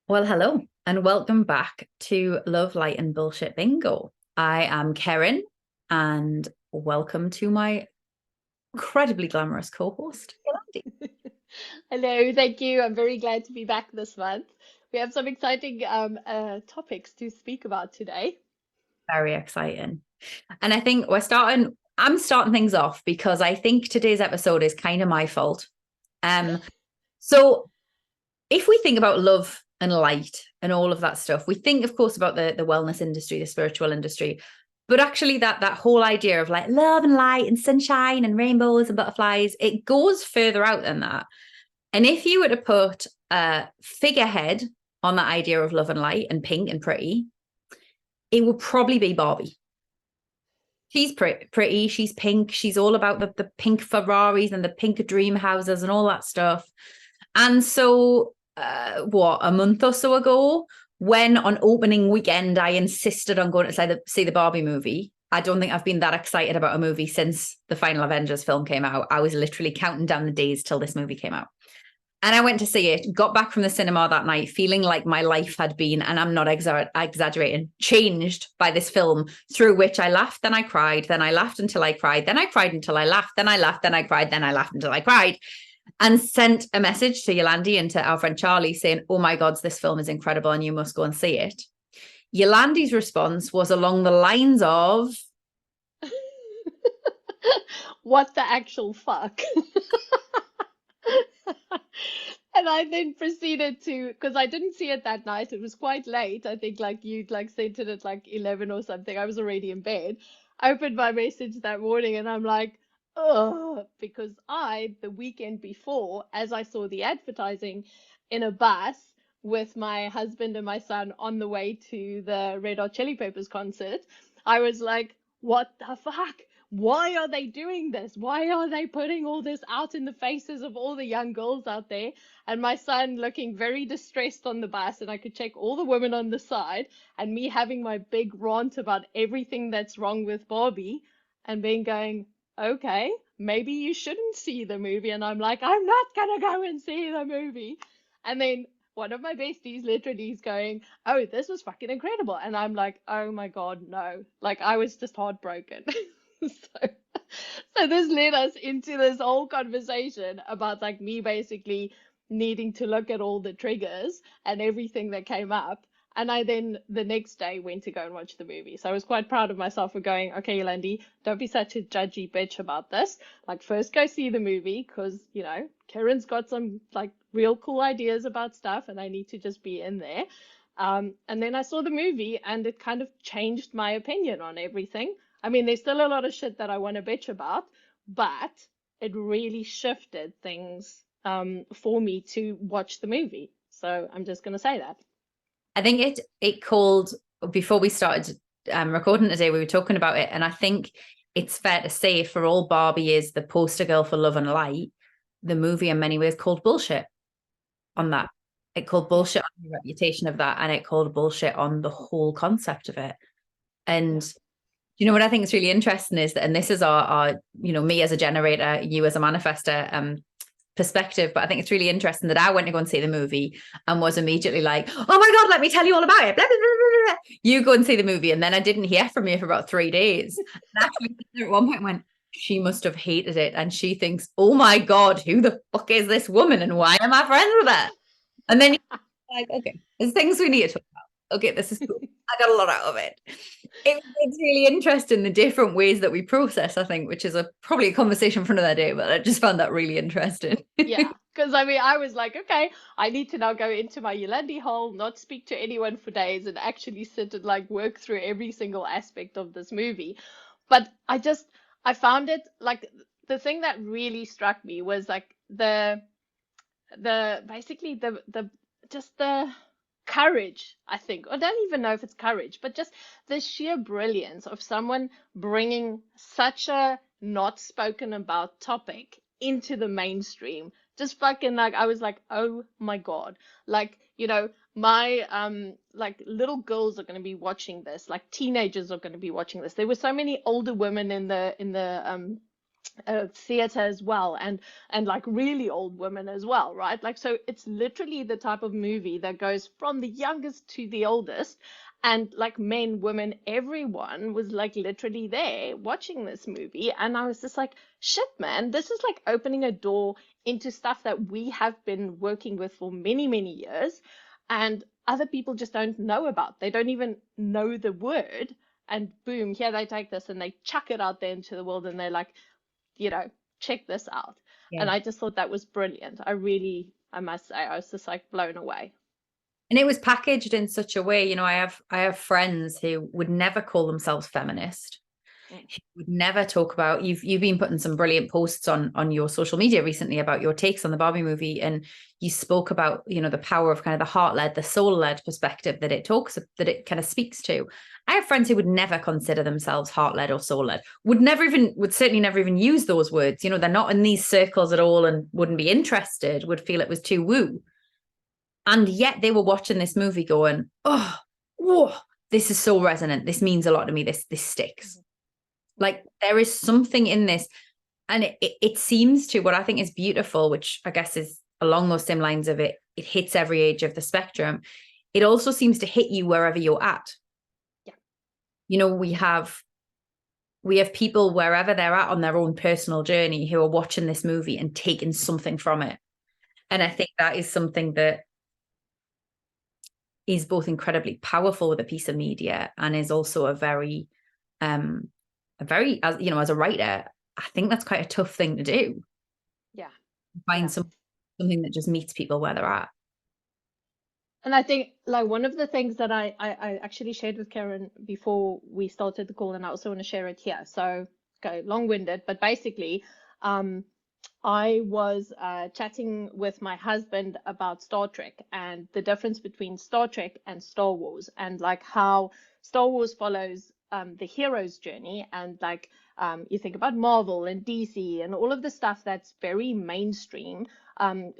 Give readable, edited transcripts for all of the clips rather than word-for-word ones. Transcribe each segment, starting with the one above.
Well, hello and welcome back to Love, Light and Bullshit Bingo. I am Karen and welcome to my incredibly glamorous co-host, Yolandi. Hello, thank you. I'm very glad to be back this month. We have some exciting topics to speak about today. Very exciting. And I think I'm starting things off because I think today's episode is kind of my fault. Um, so if we think about love and light and all of that stuff, we think, of course, about the wellness industry, the spiritual industry. But actually, that whole idea of like love and light and sunshine and rainbows and butterflies, it goes further out than that. And if you were to put a figurehead on that idea of love and light and pink and pretty, it would probably be Barbie. She's pretty, she's pink, she's all about the pink Ferraris and the pink dream houses and all that stuff. And so, a month or so ago, when on opening weekend I insisted on going to see the Barbie movie. I don't think I've been that excited about a movie since the final Avengers film came out. I was literally counting down the days till this movie came out. And I went to see it, got back from the cinema that night feeling like my life had been, and I'm not exaggerating, changed by this film, through which I laughed, then I cried, then I laughed until I cried, then I cried until I laughed, then I laughed, then I cried, then I laughed until I cried, and sent a message to Yolandi and to our friend Charlie saying, "Oh my God, this film is incredible and you must go and see it." Yolandi's response was along the lines of, What the actual fuck? And I then proceeded to, because I didn't see it that night. It was quite late. I think like you'd like sent it at like 11 or something. I was already in bed. I opened my message that morning and I'm like, oh, because the weekend before, as I saw the advertising in a bus with my husband and my son on the way to the Red Hot Chili Peppers concert, I was like, what the fuck? Why are they doing this? Why are they putting all this out in the faces of all the young girls out there? And my son looking very distressed on the bus, and I could check all the women on the side, and me having my big rant about everything that's wrong with Barbie, and being going, okay, maybe you shouldn't see the movie. And I'm like, I'm not gonna go and see the movie. And then one of my besties literally is going, oh, this was fucking incredible. And I'm like, oh my God, no. Like, I was just heartbroken. So, so this led us into this whole conversation about like me basically needing to look at all the triggers and everything that came up. And I then the next day went to go and watch the movie. So I was quite proud of myself for going, okay, Yolandi, don't be such a judgy bitch about this. Like, first go see the movie because, Karen's got some like real cool ideas about stuff and I need to just be in there. And then I saw the movie and it kind of changed my opinion on everything. I mean, there's still a lot of shit that I want to bitch about, but it really shifted things for me to watch the movie. So I'm just going to say that. I think it called before we started recording today. We were talking about it, and I think it's fair to say, for all Barbie is the poster girl for love and light, the movie in many ways called bullshit on that. It called Yeah, bullshit on the reputation of that, and it called bullshit on the whole concept of it. yeah. And what I think is really interesting is that, and this is our me as a generator, you as a manifester, perspective, but I think it's really interesting that I went to go and see the movie and was immediately like, oh my God, let me tell you all about it. Blah, blah, blah, blah. You go and see the movie, and then I didn't hear from you for about 3 days. And actually, at one point, went, she must have hated it, and she thinks, oh my God, who the fuck is this woman, and why am I friends with her? And then you're like, okay, there's things we need to talk about. Okay, this is cool. I got a lot out of it. It's really interesting the different ways that we process, I think, which is probably a conversation for another day, but I just found that really interesting. Yeah, because I mean, I was like, okay, I need to now go into my Yolandi hole, not speak to anyone for days, and actually sit and like work through every single aspect of this movie. But I found it like the thing that really struck me was like basically the just the courage, I think. I don't even know if it's courage, but just the sheer brilliance of someone bringing such a not spoken about topic into the mainstream. Just fucking like, I was like, oh my God. Like, my like little girls are going to be watching this, like teenagers are going to be watching this. There were so many older women in the theater as well, and like really old women as well, right? Like, so it's literally the type of movie that goes from the youngest to the oldest, and like men, women, everyone was like literally there watching this movie, and I was just like, shit, man, this is like opening a door into stuff that we have been working with for many, many years, and other people just don't know about. They don't even know the word, and boom, here they take this and they chuck it out there into the world, and they're like, you know, check this out. Yeah. And I just thought that was brilliant. I really, I must say, I was just like blown away. And it was packaged in such a way, I have friends who would never call themselves feminist, Mm. who would never talk about, you've been putting some brilliant posts on your social media recently about your takes on the Barbie movie, and you spoke about, the power of kind of the heart-led, the soul-led perspective that it kind of speaks to. I have friends who would never consider themselves heart-led or soul-led, would certainly never even use those words. They're not in these circles at all and wouldn't be interested, would feel it was too woo. And yet they were watching this movie going, oh, whoa, this is so resonant. This means a lot to me. This sticks. Like, there is something in this. And it seems to, what I think is beautiful, which I guess is along those same lines of it hits every age of the spectrum. It also seems to hit you wherever you're at. Yeah. We have people wherever they're at on their own personal journey who are watching this movie and taking something from it. And I think that is something that is both incredibly powerful with a piece of media and is also a very, as a writer, I think that's quite a tough thing to do. Yeah. Find something that just meets people where they're at. And I think like one of the things that I actually shared with Karen before we started the call, and I also want to share it here. So go long-winded, but basically, I was chatting with my husband about Star Trek and the difference between Star Trek and Star Wars, and like how Star Wars follows the hero's journey, and like you think about Marvel and DC and all of the stuff that's very mainstream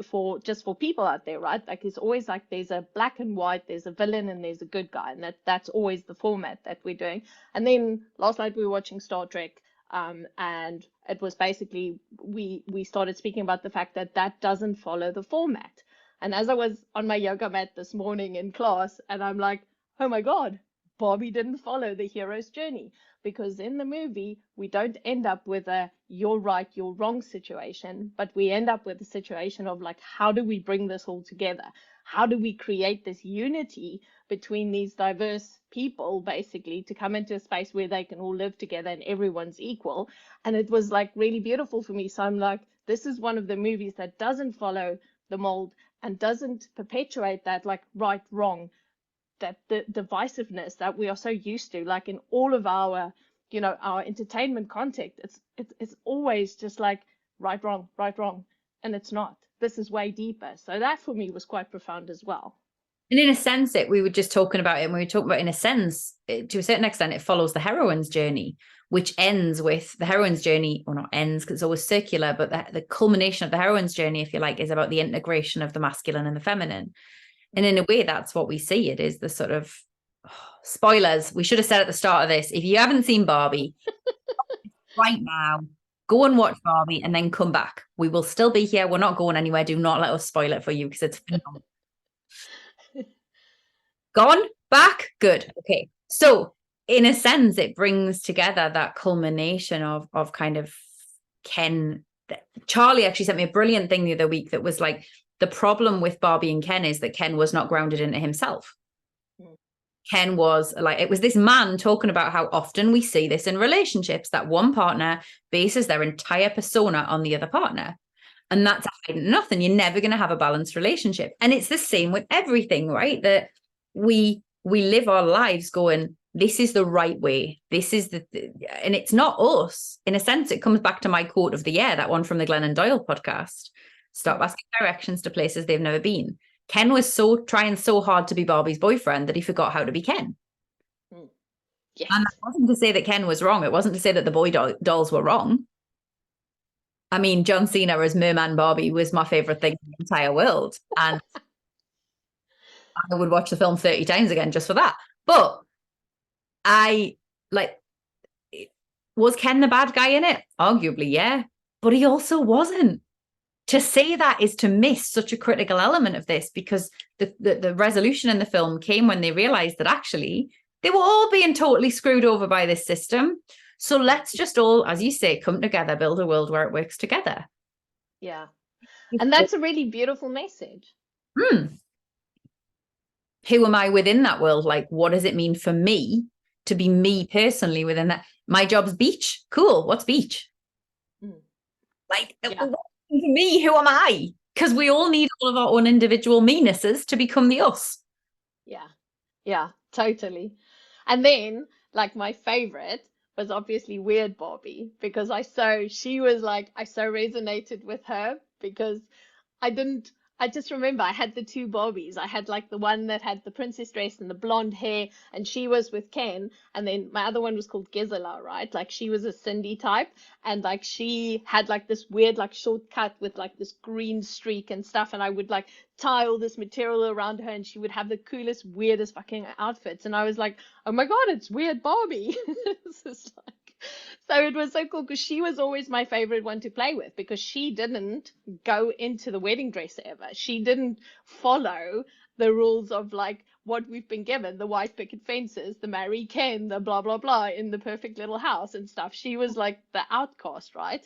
for people out there, right? Like it's always like there's a black and white, there's a villain and there's a good guy, and that's always the format that we're doing. And then last night we were watching Star Trek. And it was basically we started speaking about the fact that doesn't follow the format. And as I was on my yoga mat this morning in class, and I'm like, oh my God, Barbie didn't follow the hero's journey, because in the movie we don't end up with a you're right, you're wrong situation, but we end up with a situation of like, how do we bring this all together? How do we create this unity between these diverse people, basically, to come into a space where they can all live together and everyone's equal? And it was like really beautiful for me. So I'm like, this is one of the movies that doesn't follow the mold and doesn't perpetuate that like right, wrong, that the divisiveness that we are so used to, like in all of our, our entertainment content. It's always just like right, wrong, and it's not. This is way deeper. So that for me was quite profound as well. And in a sense, we were just talking about it, and we were talking about, in a sense, to a certain extent, it follows the heroine's journey, which ends with the heroine's journey, or not ends because it's always circular, but the culmination of the heroine's journey, if you like, is about the integration of the masculine and the feminine. And in a way, that's what we see. It is the sort of spoilers. We should have said at the start of this, if you haven't seen Barbie right now, go and watch Barbie and then come back. We will still be here. We're not going anywhere. Do not let us spoil it for you, because it's phenomenal. Gone? Back? Good. Okay. So in a sense, it brings together that culmination of kind of Ken. Charlie actually sent me a brilliant thing the other week that was like, the problem with Barbie and Ken is that Ken was not grounded into himself. Ken was like, it was this man talking about how often we see this in relationships, that one partner bases their entire persona on the other partner. And that's nothing. You're never going to have a balanced relationship. And it's the same with everything, right? That we live our lives going, this is the right way. This is and it's not us. In a sense, it comes back to my quote of the year, that one from the Glennon Doyle podcast. Stop asking directions to places they've never been. Ken was trying so hard to be Barbie's boyfriend that he forgot how to be Ken. Yes. And that wasn't to say that Ken was wrong. It wasn't to say that the boy dolls were wrong. I mean, John Cena as Merman Barbie was my favorite thing in the entire world. And I would watch the film 30 times again just for that. But I like, Was Ken the bad guy in it? Arguably, yeah. But he also wasn't. To say that is to miss such a critical element of this, because the resolution in the film came when they realized that actually they were all being totally screwed over by this system. So let's just all, as you say, come together, build a world where it works together. Yeah. And that's a really beautiful message. Who am I within that world? Like, what does it mean for me to be me personally within that? My job's beach. Cool. What's beach? Like, Yeah. me, who am I? Because we all need all of our own individual meannesses to become the us. Yeah, totally. And then, like, my favorite was obviously Weird Barbie, because she was like, I so resonated with her, because I didn't, I just remember I had the two Barbies. I had like the one that had the princess dress and the blonde hair, and she was with Ken. And then my other one was called Gisela, right? Like she was a Cindy type. And like she had like this weird, like shortcut with like this green streak and stuff. And I would like tie all this material around her, and she would have the coolest, weirdest fucking outfits. And I was like, oh my God, it's Weird Barbie. This is like, so it was so cool, because she was always my favorite one to play with, because she didn't go into the wedding dress ever. She didn't follow the rules of like what we've been given, the white picket fences, the marry Ken, the blah, blah, blah in the perfect little house and stuff. She was like the outcast, right?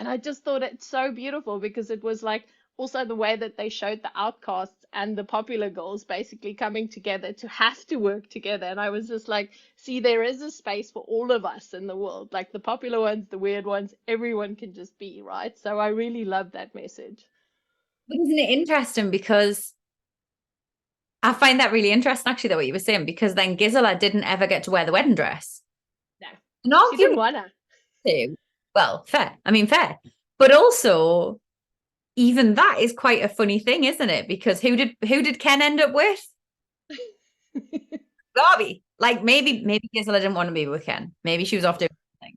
And I just thought it's so beautiful, because it was like also the way that they showed the outcasts and the popular girls basically coming together to have to work together. And I was just like, see, there is a space for all of us in the world, like the popular ones, the weird ones, everyone can just be, right? So I really love that message. Isn't it interesting? Because I find that really interesting, actually, that what you were saying, because then Gisela didn't ever get to wear the wedding dress. No, And she didn't arguably, want to. Well, fair. I mean, fair. But also, even that is quite a funny thing, isn't it? Because who did Ken end up with? to. Barbie. Like maybe Gisela didn't want to be with Ken. Maybe she was off doing something.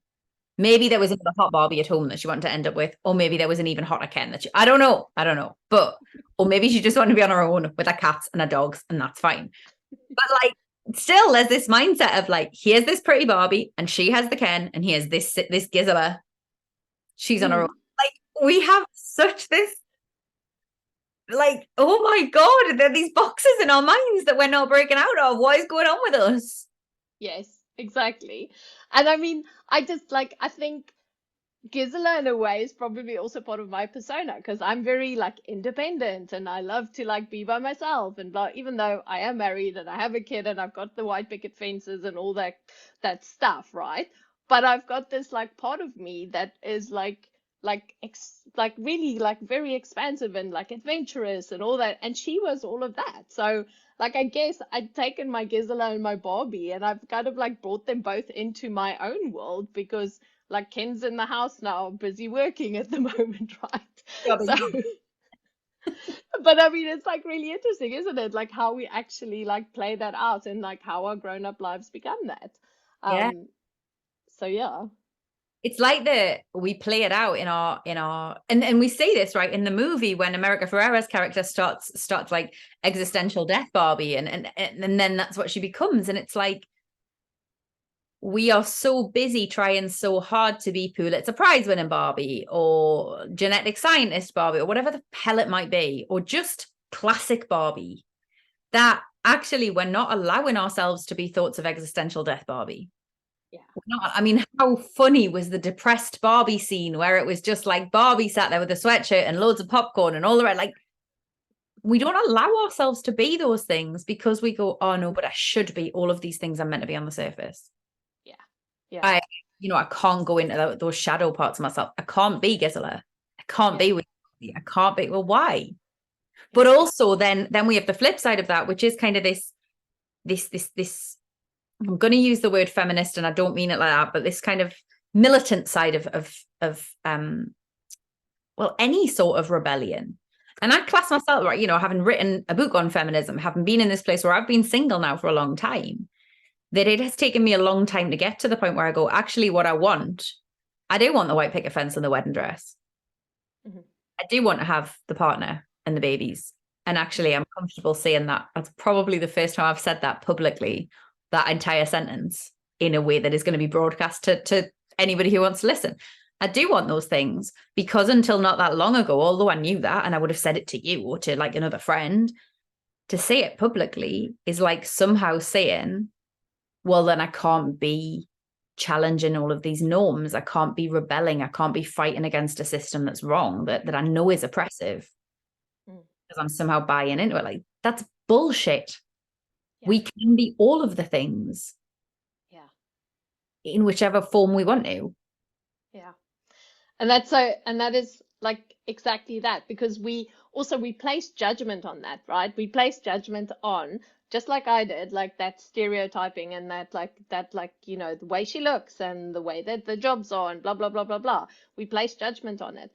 Maybe there was another hot Barbie at home that she wanted to end up with, or maybe there was an even hotter Ken that I don't know. I don't know. But or maybe she just wanted to be on her own with her cats and her dogs, and that's fine. But like still there's this mindset of like, here's this pretty Barbie and she has the Ken, and here's this Gisela. She's on her own. Like we have such this, like, oh my God, there are these boxes in our minds that we're not breaking out of. What is going on with us? Yes, exactly. And I mean, I think Gisela in a way is probably also part of my persona, because I'm very like independent and I love to like be by myself and blah, even though I am married and I have a kid and I've got the white picket fences and all that stuff, right? But I've got this like part of me that is like really like very expansive and like adventurous and all that, and she was all of that. So like I guess I'd taken my Gisela and my Barbie and I've kind of like brought them both into my own world, because like Ken's in the house now, busy working at the moment, right? So, but I mean, it's like really interesting, isn't it? Like how we actually like play that out, and like how our grown-up lives become that. Yeah. So yeah. It's like that we play it out in our and we see this right in the movie when America Ferrera's character starts like existential death Barbie, and then that's what she becomes. And it's like we are so busy trying so hard to be Pulitzer Prize winning Barbie or genetic scientist Barbie or whatever the hell it might be, or just classic Barbie, that actually we're not allowing ourselves to be thoughts of existential death Barbie. Yeah. Not, I mean, how funny was the depressed Barbie scene where it was just like Barbie sat there with a sweatshirt and loads of popcorn and all the rest. Like, we don't allow ourselves to be those things because we go, oh no, but I should be. All of these things are meant to be on the surface. Yeah. Yeah. I can't go into those shadow parts of myself. I can't be Gisela. I can't be with you. I can't be. Well, why? But also then we have the flip side of that, which is kind of this. I'm going to use the word feminist, and I don't mean it like that, but this kind of militant side of any sort of rebellion. And I class myself, right, having written a book on feminism, having been in this place where I've been single now for a long time, that it has taken me a long time to get to the point where I go, actually, what I do want the white picket fence and the wedding dress. Mm-hmm. I do want to have the partner and the babies. And actually, I'm comfortable saying that. That's probably the first time I've said that publicly, that entire sentence, in a way that is going to be broadcast to anybody who wants to listen. I do want those things because until not that long ago, although I knew that and I would have said it to you or to like another friend, to say it publicly is like somehow saying, well, then I can't be challenging all of these norms. I can't be rebelling. I can't be fighting against a system that's wrong, that I know is oppressive because I'm somehow buying into it. Like, that's bullshit. Yeah. We can be all of the things. Yeah. In whichever form we want to. Yeah. And that is like exactly that, because we place judgment on that, right? We place judgment on, just like I did, like that stereotyping and that you know, the way she looks and the way that the jobs are and blah blah blah blah blah. We place judgment on it.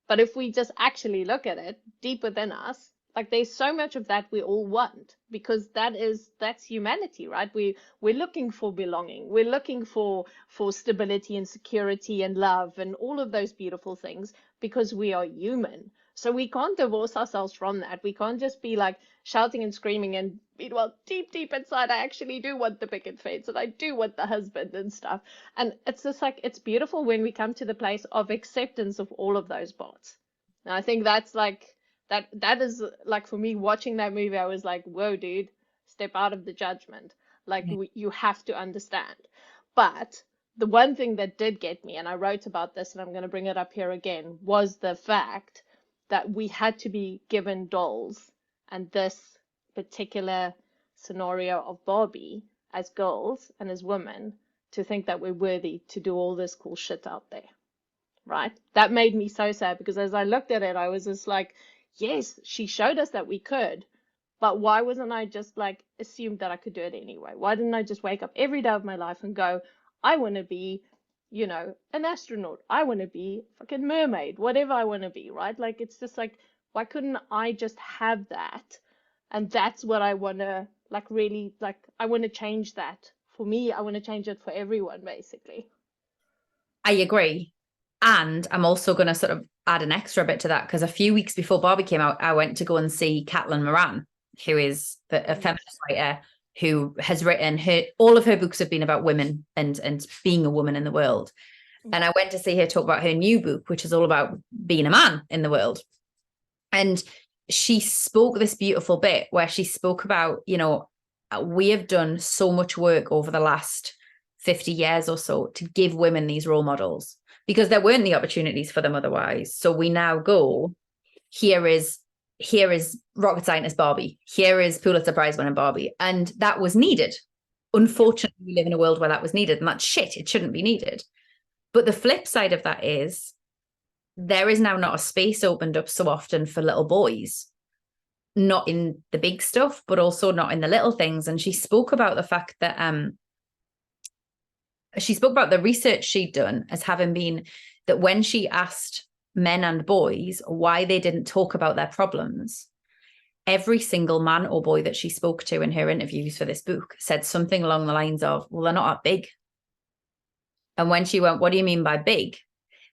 But if we just actually look at it deep within us, like there's so much of that we all want, because that's humanity, right? We're looking for belonging. We're looking for stability and security and love and all of those beautiful things, because we are human. So we can't divorce ourselves from that. We can't just be like shouting and screaming and, well, deep inside, I actually do want the picket fence and I do want the husband and stuff. And it's just like, it's beautiful when we come to the place of acceptance of all of those parts. And I think that's like, that is like, for me, watching that movie, I was like, whoa, dude, step out of the judgment. Like, you have to understand. But the one thing that did get me, and I wrote about this and I'm going to bring it up here again, was the fact that we had to be given dolls, and this particular scenario of Barbie as girls and as women, to think that we're worthy to do all this cool shit out there, right? That made me so sad, because as I looked at it, I was just like, yes, she showed us that we could, but why wasn't I just like assumed that I could do it anyway? Why didn't I just wake up every day of my life and go, I want to be, you know, an astronaut. I want to be a fucking mermaid, whatever I want to be, right? Like, it's just like, why couldn't I just have that? And that's what I want to, like, really, like, I want to change that. For me, I want to change it for everyone, basically. I agree. And I'm also going to sort of add an extra bit to that, because a few weeks before Barbie came out, I went to go and see Caitlin Moran, who is a feminist writer who has written all of her books have been about women and being a woman in the world. And I went to see her talk about her new book, which is all about being a man in the world. And she spoke this beautiful bit where she spoke about, you know, we have done so much work over the last 50 years or so to give women these role models, because there weren't the opportunities for them otherwise. So we now go, here is rocket scientist Barbie, here is Pulitzer Prize winning Barbie. And that was needed. Unfortunately, we live in a world where that was needed, and that's shit. It shouldn't be needed. But the flip side of that is there is now not a space opened up so often for little boys, not in the big stuff, but also not in the little things. And she spoke about the fact that she spoke about the research she'd done as having been that when she asked men and boys why they didn't talk about their problems, every single man or boy that she spoke to in her interviews for this book said something along the lines of, well, they're not that big. And when she went, what do you mean by big?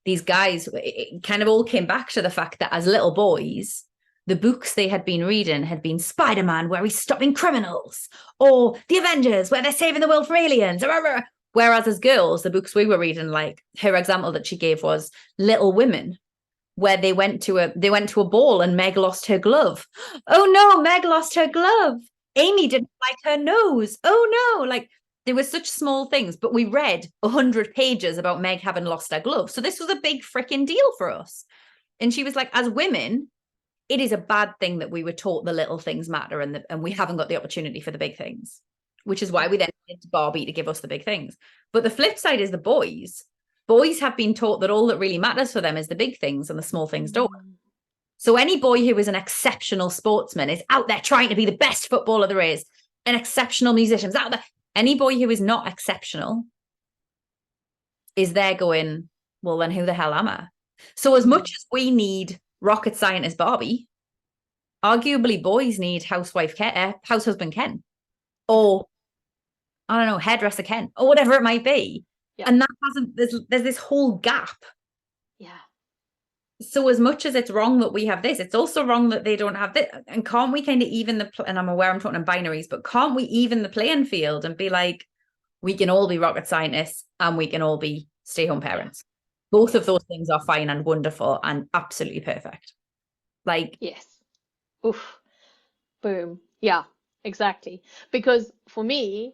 These guys, it kind of all came back to the fact that as little boys, the books they had been reading had been Spider-Man, where he's stopping criminals, or The Avengers, where they're saving the world from aliens. Whereas as girls, the books we were reading, like her example that she gave was Little Women, where they went to a ball and Meg lost her glove. Oh no, Meg lost her glove. Amy didn't like her nose. Oh no, like there were such small things, but we read 100 pages about Meg having lost her glove. So this was a big freaking deal for us. And she was like, as women, it is a bad thing that we were taught the little things matter and we haven't got the opportunity for the big things, which is why we then needed Barbie to give us the big things. But the flip side is the boys. Boys have been taught that all that really matters for them is the big things and the small things don't. So any boy who is an exceptional sportsman is out there trying to be the best footballer there is, an exceptional musician is out there. Any boy who is not exceptional is there going, well, then who the hell am I? So as much as we need rocket scientist Barbie, arguably boys need house husband Ken, or I don't know, hairdresser Ken, or whatever it might be. Yeah. And that there's this whole gap. Yeah. So as much as it's wrong that we have this, it's also wrong that they don't have this. And can't we kind of even and I'm aware I'm talking in binaries, but can't we even the playing field and be like, we can all be rocket scientists and we can all be stay-home parents. Both of those things are fine and wonderful and absolutely perfect. Like, Yes. Oof. Boom. Yeah, exactly. Because for me,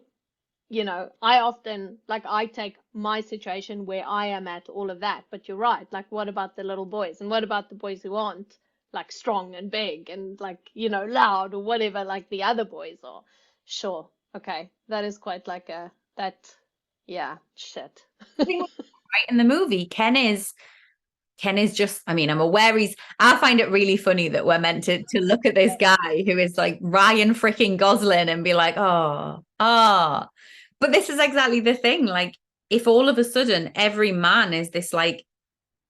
I often, like, I take my situation where I am at, all of that. But you're right. Like, what about the little boys? And what about the boys who aren't like strong and big and like, loud or whatever, like the other boys are? Sure. Okay. That is quite like yeah, shit. right in the movie, Ken is just, I mean, I'm aware I find it really funny that we're meant to look at this guy who is like Ryan freaking Gosling and be like, oh. But this is exactly the thing. Like, if all of a sudden every man is this like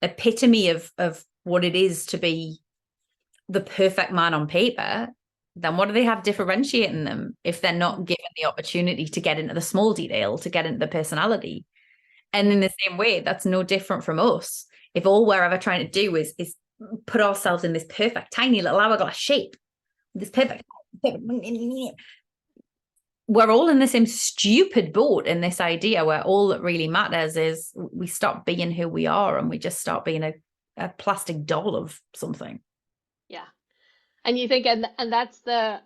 epitome of what it is to be the perfect man on paper, then what do they have differentiating them if they're not given the opportunity to get into the small detail, to get into the personality? And in the same way, that's no different from us. If all we're ever trying to do is put ourselves in this perfect tiny little hourglass shape, this perfect, we're all in the same stupid boat in this idea where all that really matters is we stop being who we are and we just start being a plastic doll of something. Yeah. And you think, and that's the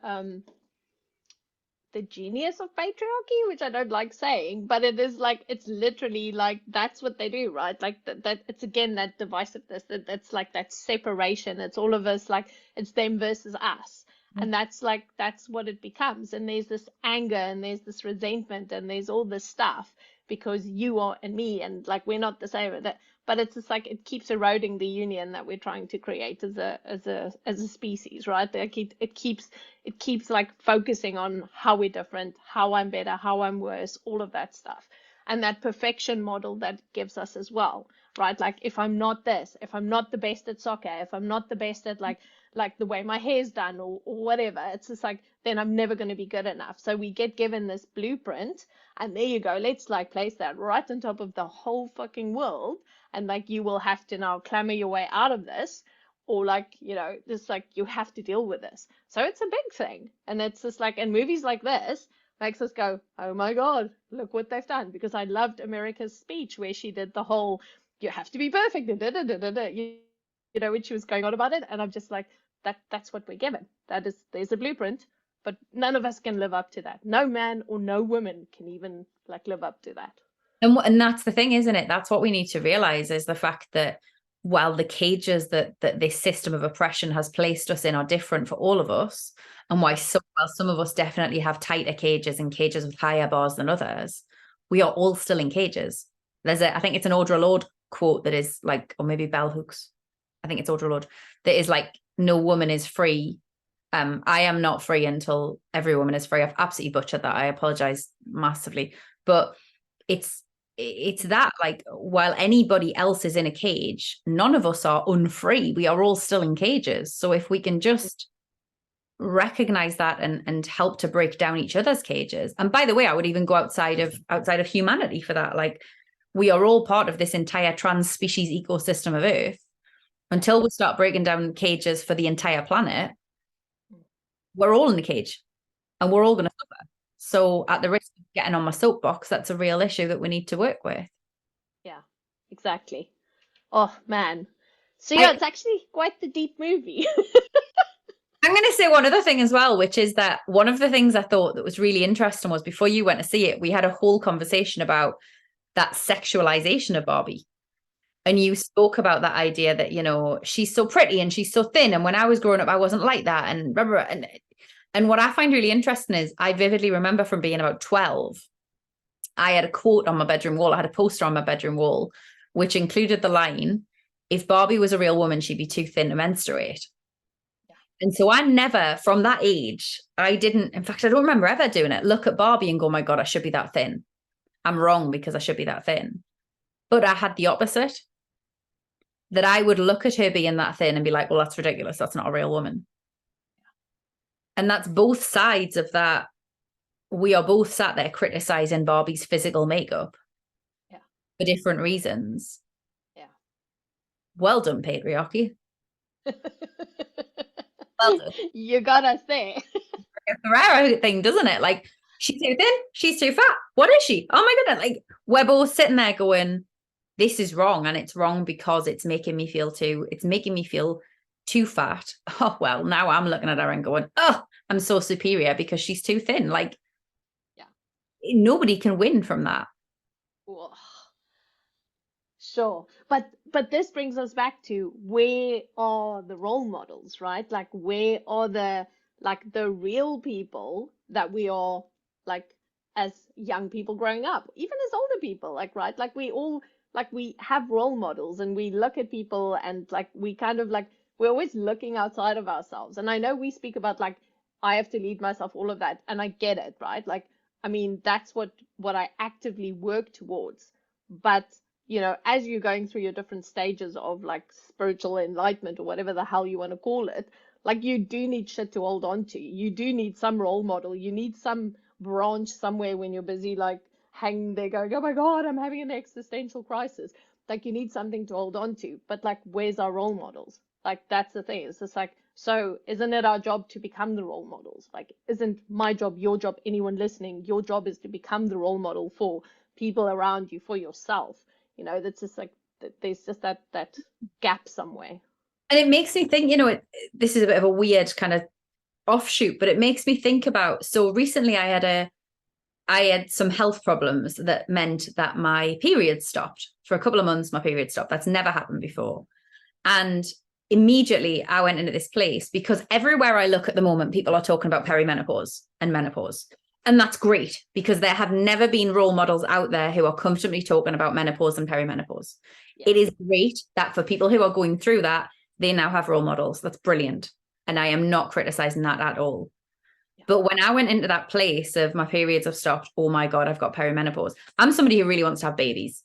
genius of patriarchy, which I don't like saying, but it is like, it's literally like that's what they do, right? Like that it's again that divisiveness, that's like that separation. It's all of us, like it's them versus us. And that's what it becomes. And there's this anger and there's this resentment and there's all this stuff because you are and me and like we're not the same. But it's just like it keeps eroding the union that we're trying to create as a species, right? Like it keeps like focusing on how we're different, how I'm better, how I'm worse, all of that stuff. And that perfection model that gives us as well, right? Like if I'm not this, if I'm not the best at soccer, if I'm not the best at like the way my hair's done or whatever, it's just like, then I'm never going to be good enough. So we get given this blueprint and there you go. Let's like place that right on top of the whole fucking world. And like, you will have to now clamber your way out of this or like, just like you have to deal with this. So it's a big thing. And it's just like, and movies like this makes us go, oh my God, look what they've done. Because I loved America's speech where she did the whole, you have to be perfect, when she was going on about it. And I'm just like, that's what we're given. There's a blueprint, but none of us can live up to that. No man or no woman can even like live up to that. And that's the thing, isn't it? That's what we need to realize is the fact that while the cages that this system of oppression has placed us in are different for all of us, and while some of us definitely have tighter cages and cages with higher bars than others, we are all still in cages. I think it's an Audre Lorde quote that is like, or maybe Bell Hooks, I think it's Audre Lorde, that is like, no woman is free. I am not free until every woman is free. I've absolutely butchered that. I apologize massively. But it's that, like, while anybody else is in a cage, none of us are unfree. We are all still in cages. So if we can just recognize that and help to break down each other's cages. And by the way, I would even go outside of humanity for that. Like, we are all part of this entire trans species ecosystem of Earth. Until we start breaking down cages for the entire planet, we're all in the cage and we're all going to suffer. So at the risk of getting on my soapbox, that's a real issue that we need to work with. Yeah, exactly. Oh, man. So yeah, it's actually quite the deep movie. I'm going to say one other thing as well, which is that one of the things I thought that was really interesting was before you went to see it, we had a whole conversation about that sexualization of Barbie. And you spoke about that idea that, she's so pretty and she's so thin. And when I was growing up, I wasn't like that. And remember, and what I find really interesting is I vividly remember from being about 12, I had a quote on my bedroom wall. I had a poster on my bedroom wall, which included the line, if Barbie was a real woman, she'd be too thin to menstruate. Yeah. And so I never, from that age, in fact, I don't remember ever doing it, look at Barbie and go, my God, I should be that thin. I'm wrong because I should be that thin. But I had the opposite. That I would look at her being that thin and be like, well, that's ridiculous. That's not a real woman. And that's both sides of that. We are both sat there criticizing Barbie's physical makeup for different reasons. Yeah. Well done, patriarchy. Well done. You got us there. It's a rare thing, doesn't it? Like, she's too thin, she's too fat. What is she? Oh my goodness. Like, we're both sitting there going, this is wrong, and it's wrong because it's making me feel too fat. Oh, well, now I'm looking at her and going, oh, I'm so superior because she's too thin. Like, Yeah. Nobody can win from that. Ugh. Sure. But this brings us back to, where are the role models, right? Like, where are the real people that we are, like, as young people growing up, even as older people, like, right? Like, we all, like, we have role models, and we look at people, and like we kind of like, we're always looking outside of ourselves. And I know we speak about like, I have to lead myself, all of that, and I get it, right? Like, I mean, that's what I actively work towards. But as you're going through your different stages of like spiritual enlightenment, or whatever the hell you want to call it, like, you do need shit to hold on to. You do need some role model. You need some branch somewhere when you're busy, like, hanging there going, oh my God, I'm having an existential crisis. Like, you need something to hold on to. But like, where's our role models? Like, that's the thing. It's just like, so isn't it our job to become the role models? Like, isn't my job, your job, anyone listening, your job is to become the role model for people around you, for yourself. That's just like, there's just that gap somewhere. And it makes me think, this is a bit of a weird kind of offshoot, but it makes me think about, so recently I had some health problems that meant that my period stopped for a couple of months. My period stopped. That's never happened before. And immediately I went into this place, because everywhere I look at the moment, people are talking about perimenopause and menopause. And that's great, because there have never been role models out there who are comfortably talking about menopause and perimenopause. Yeah. It is great that for people who are going through that, they now have role models. That's brilliant. And I am not criticizing that at all. Yeah. But when I went into that place of my periods have stopped, oh my God, I've got perimenopause. I'm somebody who really wants to have babies.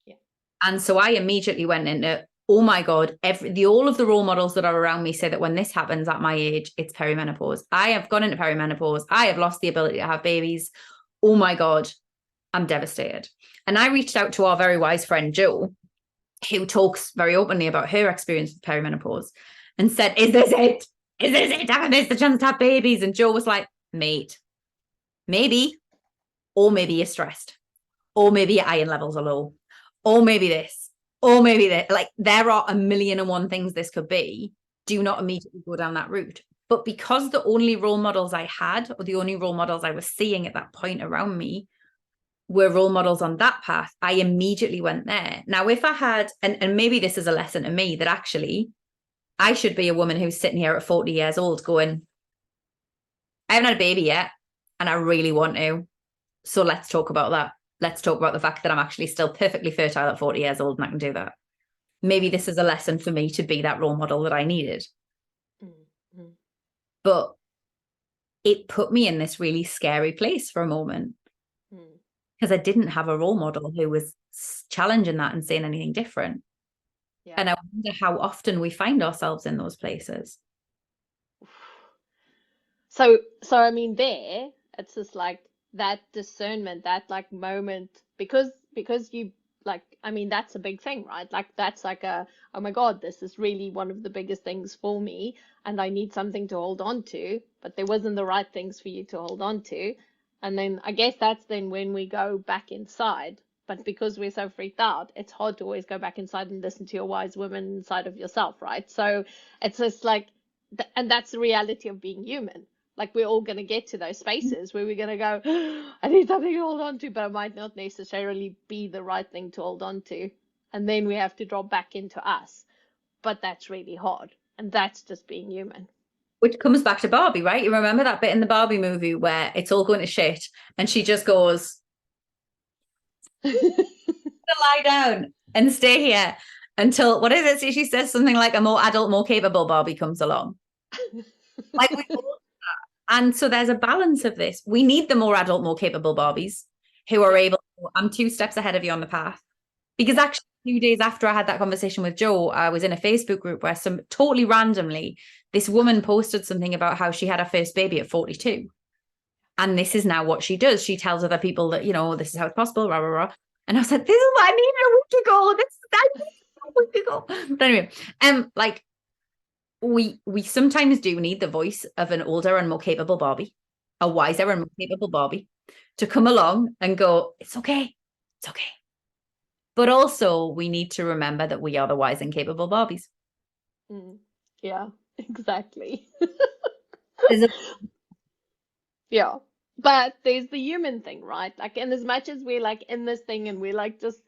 Yeah. And so I immediately went into, oh my God, all of the role models that are around me say that when this happens at my age, it's perimenopause. I have gone into perimenopause. I have lost the ability to have babies. Oh my God, I'm devastated. And I reached out to our very wise friend, Jo, who talks very openly about her experience with perimenopause, and said, is this it? Is this it? Have this the chance to have babies? And Jo was like, mate, maybe, or maybe you're stressed, or maybe your iron levels are low, or maybe this, or maybe that. Like, there are a million and one things this could be. Do not immediately go down that route. But because the only role models I had, or the only role models I was seeing at that point around me, were role models on that path, I immediately went there. Now, if I had, and maybe this is a lesson to me, that actually I should be a woman who's sitting here at 40 years old going, I haven't had a baby yet, and I really want to. So let's talk about that. Let's talk about the fact that I'm actually still perfectly fertile at 40 years old, and I can do that. Maybe this is a lesson for me to be that role model that I needed. Mm-hmm. But it put me in this really scary place for a moment, because I didn't have a role model who was challenging that and saying anything different. Yeah. And I wonder how often we find ourselves in those places. So I mean, there, it's just like that discernment, that like moment, because you, like, I mean, that's a big thing, right? Like, that's like oh my God, this is really one of the biggest things for me, and I need something to hold on to, but there wasn't the right things for you to hold on to. And then I guess that's then when we go back inside. But because we're so freaked out, it's hard to always go back inside and listen to your wise woman inside of yourself, right? So it's just like, and that's the reality of being human. Like, we're all going to get to those spaces where we're going to go, I need something to hold on to, but it might not necessarily be the right thing to hold on to. And then we have to drop back into us. But that's really hard. And that's just being human. Which comes back to Barbie, right? You remember that bit in the Barbie movie where it's all going to shit and she just goes, lie down and stay here until, what is it? She says something like, a more adult, more capable Barbie comes along. Like, we all, and so there's a balance of this. We need the more adult, more capable Barbies who are able to, I'm 2 steps ahead of you on the path. Because actually, a few days after I had that conversation with Jo, I was in a Facebook group where totally randomly, this woman posted something about how she had her first baby at 42. And this is now what she does. She tells other people that, this is how it's possible, rah, rah, rah. And I was like, this is what I needed a week ago. This is a week ago. But anyway, like, we sometimes do need the voice of an older and more capable Barbie, a wiser and more capable Barbie, to come along and go, it's okay. It's okay. But also we need to remember that we are the wise and capable Barbies. Yeah, exactly. There's a Yeah. But there's the human thing, right? Like, and as much as we're like in this thing and we're like just,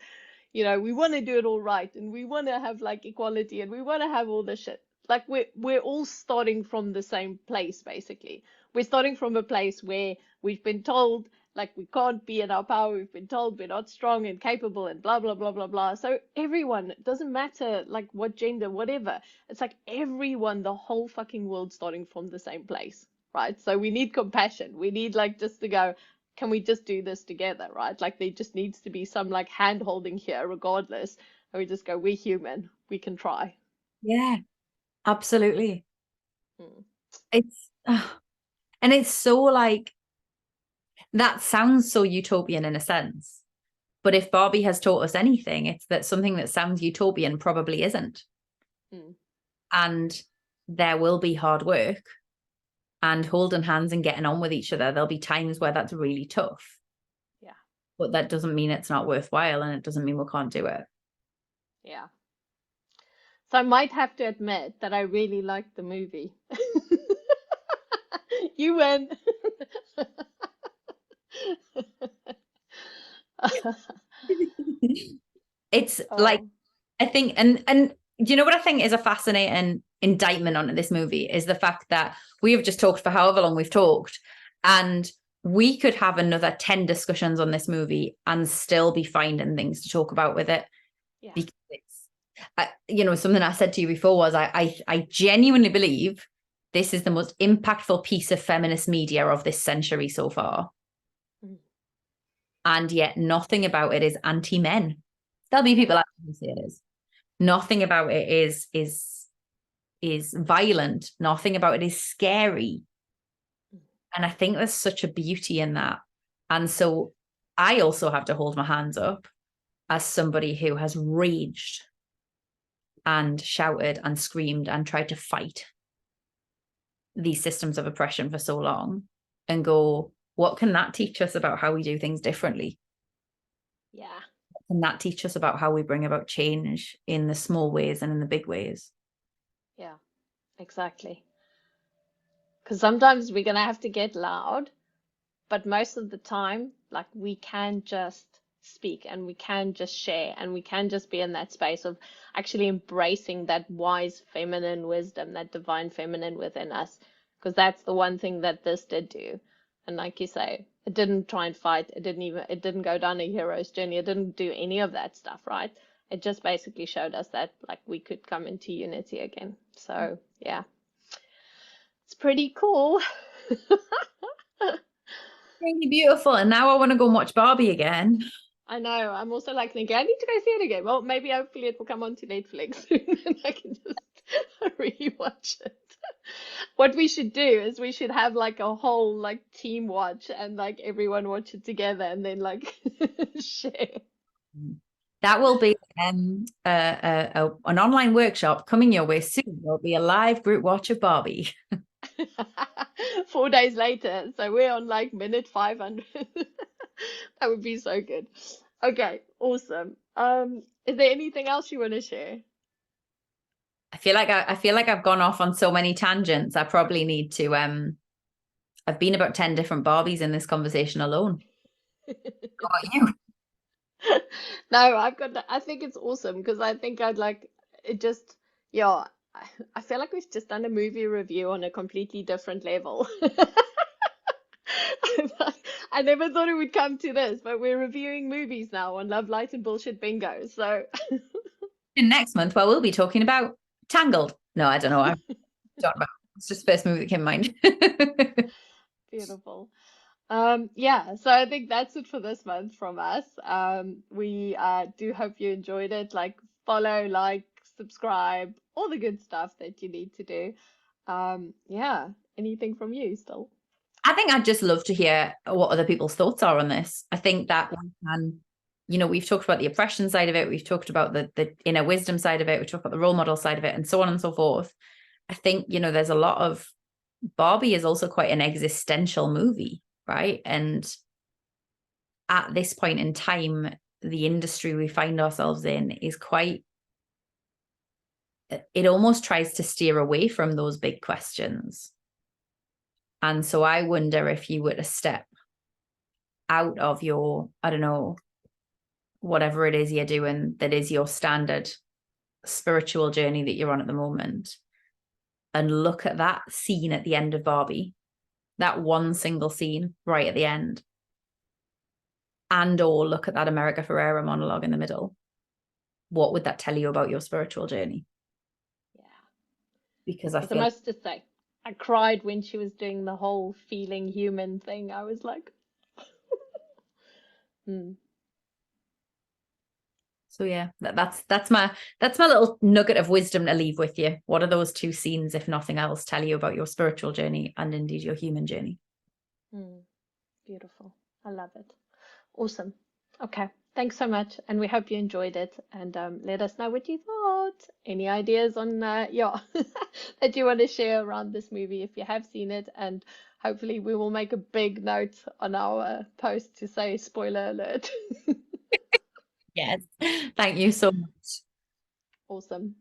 we want to do it all right and we want to have like equality and we want to have all this shit. Like we're all starting from the same place, basically. We're starting from a place where we've been told like we can't be in our power. We've been told we're not strong and capable and blah blah blah blah blah. So everyone, it doesn't matter like what gender, whatever. It's like everyone, the whole fucking world starting from the same place, right? So we need compassion. We need like just to go, can we just do this together, right? Like there just needs to be some like hand holding here regardless. And we just go, we're human. We can try. Yeah, absolutely. Mm. It's and it's so like that sounds so utopian in a sense. But if Barbie has taught us anything, it's that something that sounds utopian probably isn't. Mm. And there will be hard work and holding hands and getting on with each other. There'll be times where that's really tough. Yeah. But that doesn't mean it's not worthwhile, and it doesn't mean we can't do it. Yeah. So I might have to admit that I really liked the movie. You win. It's like, Oh, I think, and do you know what I think is a fascinating indictment on this movie is the fact that we have just talked for however long we've talked, and we could have another 10 discussions on this movie and still be finding things to talk about with it. yeah. Because it's, something I said to you before was I genuinely believe this is the most impactful piece of feminist media of this century so far. Mm. And yet nothing about it is anti-men. There'll be people out there who say it is. Nothing about it is violent. Nothing about it is scary. And I think there's such a beauty in that. And so I also have to hold my hands up as somebody who has raged and shouted and screamed and tried to fight these systems of oppression for so long and go, what can that teach us about how we do things differently? Yeah. What can that teach us about how we bring about change in the small ways and in the big ways? Yeah. Exactly. Because sometimes we're gonna have to get loud, but most of the time, like we can just speak and we can just share and we can just be in that space of actually embracing that wise feminine wisdom, that divine feminine within us. Because that's the one thing that this did do. And like you say, it didn't try and fight. It didn't go down a hero's journey. It didn't do any of that stuff, right? It just basically showed us that like we could come into unity again. So yeah, it's pretty cool. Really beautiful. And now I want to go and watch Barbie again. I know. I'm also like thinking, I need to go see it again. Well, maybe hopefully it will come onto Netflix soon and I can just rewatch it. What we should do is we should have like a whole like team watch and like everyone watch it together and then like share. That will be an online workshop coming your way soon. There'll be a live group watch of Barbie. 4 days later, so we're on like minute 500. That would be so good. Okay, awesome. Is there anything else you want to share? I feel like I've gone off on so many tangents. I probably need to I've been about 10 different Barbies in this conversation alone. How about you? No, I think it's awesome because I think I'd like it just, yeah, I feel like we've just done a movie review on a completely different level. I never thought it would come to this, but we're reviewing movies now on Love, Light, and Bullshit Bingo. So And next month, well, we'll be talking about Tangled. No, I don't know. I'm talking about it's just the first movie that came to mind. beautiful. Yeah, so I think that's it for this month from us. We do hope you enjoyed it. Like, follow, like, subscribe, all the good stuff that you need to do. Yeah, anything from you still? I think I'd just love to hear what other people's thoughts are on this. I think that we can, we've talked about the oppression side of it, we've talked about the inner wisdom side of it, we talked about the role model side of it, and so on and so forth. I think, there's a lot of Barbie is also quite an existential movie, right? And at this point in time, the industry we find ourselves in is quite, it almost tries to steer away from those big questions. And so I wonder if you were to step out of your, I don't know, whatever it is you're doing that is your standard spiritual journey that you're on at the moment, and look at that scene at the end of Barbie, that one single scene right at the end, and or look at that America Ferrera monologue in the middle, what would that tell you about your spiritual journey? Yeah. Because I Because I feel must just say, I cried when she was doing the whole feeling human thing. I was like, hmm. so yeah, that's my little nugget of wisdom to leave with you. What are those two scenes, if nothing else, tell you about your spiritual journey and indeed your human journey? Beautiful. I love it. Awesome. Okay. Thanks so much. And we hope you enjoyed it. And let us know what you thought. Any ideas on, yeah, that you want to share around this movie if you have seen it. And hopefully we will make a big note on our post to say spoiler alert. Yes. Thank you so much. Awesome.